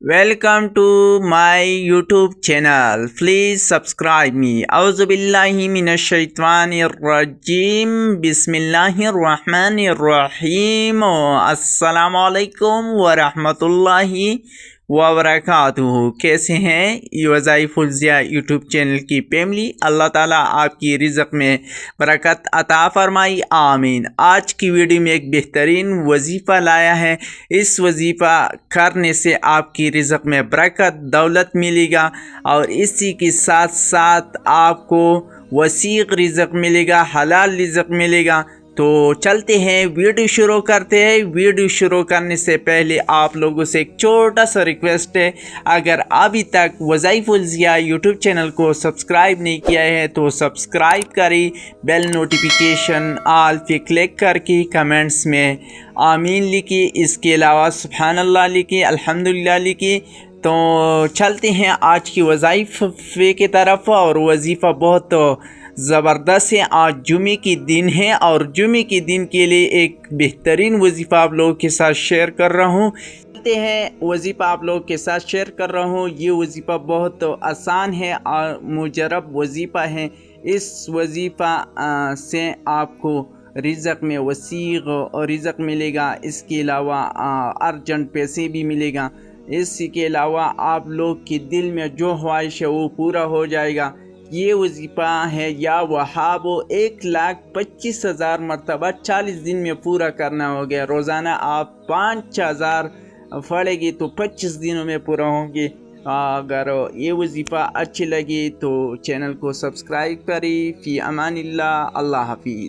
Welcome to my YouTube channel. Please subscribe me. Auzu billahi minash shaitanir rajim. Bismillahir rahmanir rahim. Assalamu alaikum wa rahmatullahi वबरकातुहू। कैसे हैं ये वज़ाइफ़ुल Zia YouTube channel की family. अल्लाह ताला आपकी रिज़्क़ में बरकत अता फ़रमाई, आमीन। आज की वीडियो में एक बेहतरीन वजीफ़ा लाया है। इस वजीफ़ा करने से आपकी रिज़्क़ में बरकत दौलत मिलेगा और इसी के साथ साथ आपको वसीक़ रिज़्क़ मिलेगा, हलाल रिज़्क़ मिलेगा। तो चलते हैं, वीडियो शुरू करते हैं। वीडियो शुरू करने से पहले आप लोगों से एक छोटा सा रिक्वेस्ट है, अगर अभी तक वज़ाइफ़ुल ज़िया यूट्यूब चैनल को सब्सक्राइब नहीं किया है तो सब्सक्राइब करें, बेल नोटिफिकेशन ऑल पे क्लिक करके कमेंट्स में आमीन लिखिए, इसके अलावा सुब्हानल्लाह लिखिए, अल्हम्दुलिल्लाह लिखिए। तो चलते हैं आज की वज़ाइफ़े की तरफ। और वजीफ़ा बहुत ज़बरदस्त है। आज जुमे की दिन है और जुमे के दिन के लिए एक बेहतरीन वजीफ़ा आप लोगों के साथ शेयर कर रहा हूँ। चलते हैं, वजीफ़ा आप लोगों के साथ शेयर कर रहा हूँ। ये वजीफ़ा बहुत आसान है और मुजरब वजीफ़ा है। इस वजीफ़ा से आपको रिज़्क़ में वसीग़ और रिज़्क़ मिलेगा, इसके अलावा अर्जेंट पैसे भी मिलेगा। इसके अलावा आप लोग के दिल में जो ख्वाहिश है वो पूरा हो जाएगा। ये वजीफ़ा है या वहाबो 1,25,000 मरतबा 40 दिन में पूरा करना हो गया। रोज़ाना आप 5,000 पढ़ेंगे तो 25 दिनों में पूरा होंगे। अगर ये वजीफ़ा अच्छी लगी तो चैनल को सब्सक्राइब करें। फ़ी अमानिल्लाह, अल्लाह हाफ़िज़।